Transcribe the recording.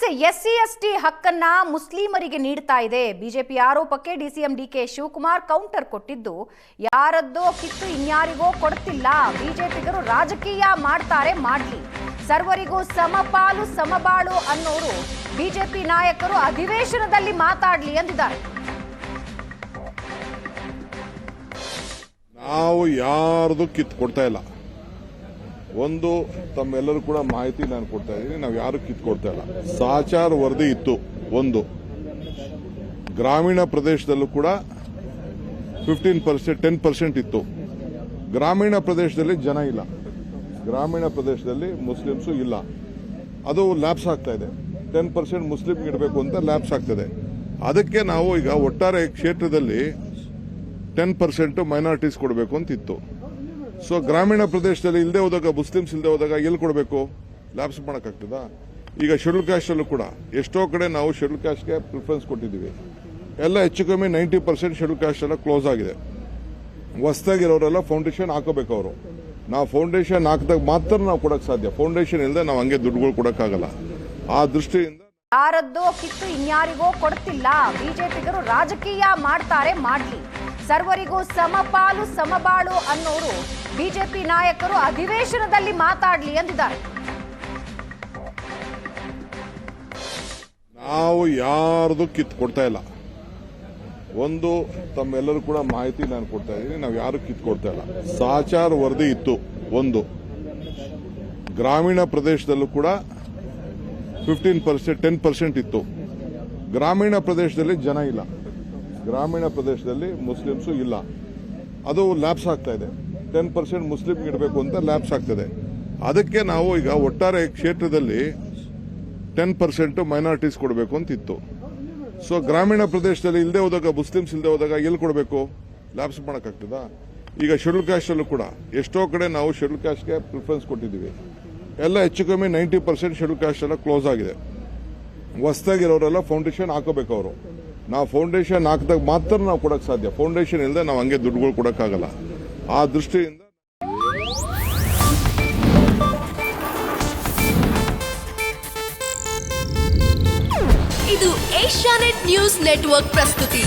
Congress SC ಹಕ್ಕನ್ನ ಮುಸ್ಲಿಮರಿಗೆ ನೀಡ್ತಾ ಇದೆ. ಬಿಜೆಪಿ ಆರೋಪಕ್ಕೆ ಡಿಸಿಎಂ ಡಿಕೆ ಶಿವಕುಮಾರ್ ಕೌಂಟರ್ ಕೊಟ್ಟಿದ್ದು, ಯಾರದ್ದೋ ಕಿತ್ತು ಇನ್ಯಾರಿಗೋ ಕೊಡ್ತಿಲ್ಲ, ಬಿಜೆಪಿಗರು ರಾಜಕೀಯ ಮಾಡ್ತಾರೆ, ಮಾಡ್ಲಿ, ಸರ್ವರಿಗೂ ಸಮಪಾಲು ಸಮಬಾಳು ಅನ್ನೋರು ಬಿಜೆಪಿ ನಾಯಕರು ಅಧಿವೇಶನದಲ್ಲಿ ಮಾತಾಡ್ಲಿ ಎಂದಿದ್ದಾರೆ. ನಾವು ಯಾರದು ಕಿತ್ತು ಕೊಡ್ತಾ ಇಲ್ಲ. ಒಂದು ತಮ್ಮೆಲ್ಲರೂ ಕೂಡ ಮಾಹಿತಿ ನಾನು ಕೊಡ್ತಾ ಇದ್ದೀನಿ, ನಾವು ಯಾರು ಕಿತ್ಕೊಡ್ತಾ ಇಲ್ಲ. ಸಹಚಾರ ವರದಿ ಇತ್ತು. ಒಂದು ಗ್ರಾಮೀಣ ಪ್ರದೇಶದಲ್ಲೂ ಕೂಡ 15% 10% ಇತ್ತು. ಗ್ರಾಮೀಣ ಪ್ರದೇಶದಲ್ಲಿ ಜನ ಇಲ್ಲ, ಗ್ರಾಮೀಣ ಪ್ರದೇಶದಲ್ಲಿ ಮುಸ್ಲಿಮ್ಸು ಇಲ್ಲ. ಅದು ಲ್ಯಾಪ್ಸ್ ಆಗ್ತಾ ಇದೆ. 10% ಮುಸ್ಲಿಂ ಇಡಬೇಕು ಅಂತ ಲ್ಯಾಪ್ಸ್ ಆಗ್ತದೆ. ಅದಕ್ಕೆ ನಾವು ಈಗ ಒಟ್ಟಾರೆ ಕ್ಷೇತ್ರದಲ್ಲಿ 10% ಮೈನಾರಿಟೀಸ್ ಕೊಡಬೇಕು ಅಂತಿತ್ತು. ಸೊ ಗ್ರಾಮೀಣ ಪ್ರದೇಶದಲ್ಲಿ ಇಲ್ಲದೆ ಹೋದಾಗ, ಮುಸ್ಲಿಮ್ಸ್ ಇಲ್ಲದೆ ಹೋದಾಗ ಎಲ್ಲಿ ಕೊಡಬೇಕು? ಲ್ಯಾಬ್ಸ್ ಮಾಡೋಕ್ಕಾಗ್ತದಾ? ಈಗ ಶೆಡ್ಯೂಲ್ ಕ್ಯಾಸ್ಟ್ ಅಲ್ಲೂ ಕೂಡ ಎಷ್ಟೋ ಕಡೆ ನಾವು ಶೆಡ್ಯೂಲ್ ಕ್ಯಾಸ್ಟ್ಗೆ ಪ್ರಿಫರೆನ್ಸ್ ಕೊಟ್ಟಿದ್ದೀವಿ. ಎಲ್ಲ ಹೆಚ್ಚು ಕಮ್ಮಿ 90% ಶೆಡ್ಯೂಲ್ ಕ್ಯಾಸ್ಟ್ ಎಲ್ಲ ಕ್ಲೋಸ್ ಆಗಿದೆ. ಹೊಸದಾಗಿರೋರೆಲ್ಲ ಫೌಂಡೇಶನ್ ಹಾಕೋಬೇಕು. ಅವರು ನಾವು ಫೌಂಡೇಶನ್ ಹಾಕಿದಾಗ ಮಾತ್ರ ನಾವು ಕೊಡಕ್ಕೆ ಸಾಧ್ಯ. ಫೌಂಡೇಶನ್ ಇಲ್ಲದೆ ನಾವು ಹಂಗೆ ದುಡ್ಡುಗಳು ಕೊಡಕ್ಕಾಗಲ್ಲ. ಆ ದೃಷ್ಟಿಯಿಂದ ಯಾರದ್ದೋ ಕಿತ್ತು ಇನ್ಯಾರಿಗೋ ಕೊಡ್ತಿಲ್ಲ, ಬಿಜೆಪಿಗರು ರಾಜಕೀಯ ಮಾಡ್ತಾರೆ, ಮಾಡ್ಲಿ, ಸರ್ವರಿಗೂ ಸಮಪಾಲು ಸಮಬಾಳು ಅನ್ನೋರು ಬಿಜೆಪಿ ನಾಯಕರು ಅಧಿವೇಶನದಲ್ಲಿ ಮಾತಾಡ್ಲಿ ಎಂದಿದ್ದಾರೆ. ನಾವು ಯಾರದು ಕಿತ್ತು ಕೊಡ್ತಾ ಇಲ್ಲ. ಒಂದು ತಮ್ಮೆಲ್ಲರೂ ಕೂಡ ಮಾಹಿತಿ ನಾನು ಕೊಡ್ತಾ ಇದ್ದೀನಿ, ನಾವು ಯಾರು ಕಿತ್ತು ಕೊಡ್ತಾ ಇಲ್ಲ. ಸಹಚಾರ ವರದಿ ಇತ್ತು. ಒಂದು ಗ್ರಾಮೀಣ ಪ್ರದೇಶದಲ್ಲೂ ಕೂಡ 15% 10% ಇತ್ತು. ಗ್ರಾಮೀಣ ಪ್ರದೇಶದಲ್ಲಿ ಜನ ಇಲ್ಲ, ಗ್ರಾಮೀಣ ಪ್ರದೇಶದಲ್ಲಿ ಮುಸ್ಲಿಮ್ಸು ಇಲ್ಲ. ಅದು ಲ್ಯಾಪ್ಸ್ ಆಗ್ತಾ ಇದೆ. 10% ಮುಸ್ಲಿಂ ಇಡಬೇಕು ಅಂತ ಲ್ಯಾಪ್ಸ್ ಆಗ್ತದೆ. ಅದಕ್ಕೆ ನಾವು ಈಗ ಒಟ್ಟಾರೆ ಕ್ಷೇತ್ರದಲ್ಲಿ 10% ಮೈನಾರಿಟೀಸ್ ಕೊಡಬೇಕು ಅಂತಿತ್ತು. ಸೊ ಗ್ರಾಮೀಣ ಪ್ರದೇಶದಲ್ಲಿ ಇಲ್ಲದೆ ಹೋದಾಗ, ಮುಸ್ಲಿಮ್ಸ್ ಇಲ್ಲದೆ ಹೋದಾಗ ಎಲ್ಲಿ ಕೊಡಬೇಕು? ಲ್ಯಾಪ್ಸ್ ಮಾಡೋಕ್ಕಾಗ್ತದಾ? ಈಗ ಶೆಡ್ಯೂಲ್ ಕ್ಯಾಸ್ಟ್ ಅಲ್ಲೂ ಕೂಡ ಎಷ್ಟೋ ಕಡೆ ನಾವು ಶೆಡ್ಯೂಲ್ ಕ್ಯಾಸ್ಟ್ಗೆ ಪ್ರಿಫರೆನ್ಸ್ ಕೊಟ್ಟಿದ್ದೀವಿ. ಎಲ್ಲ ಹೆಚ್ಚು ಕಮ್ಮಿ 90% ಶೆಡ್ಯೂಲ್ ಕ್ಯಾಸ್ಟ್ ಎಲ್ಲ ಕ್ಲೋಸ್ ಆಗಿದೆ. ಹೊಸದಾಗಿರೋರೆಲ್ಲ ಫೌಂಡೇಶನ್ ಹಾಕೋಬೇಕು. ಅವರು ನಾವು ಫೌಂಡೇಶನ್ ಹಾಕಿದಾಗ ಮಾತ್ರ ನಾವು ಕೊಡಕ್ಕೆ ಸಾಧ್ಯ. ಫೌಂಡೇಶನ್ ಇಲ್ಲದೆ ನಾವು ಹಂಗೆ ದುಡ್ಡುಗಳು ಕೊಡಕ್ಕಾಗಲ್ಲ. ಆ ದೃಷ್ಟಿಯಿಂದ ಇದು ಏಷ್ಯಾನೆಟ್ ನ್ಯೂಸ್ ನೆಟ್ವರ್ಕ್ ಪ್ರಸ್ತುತಿ.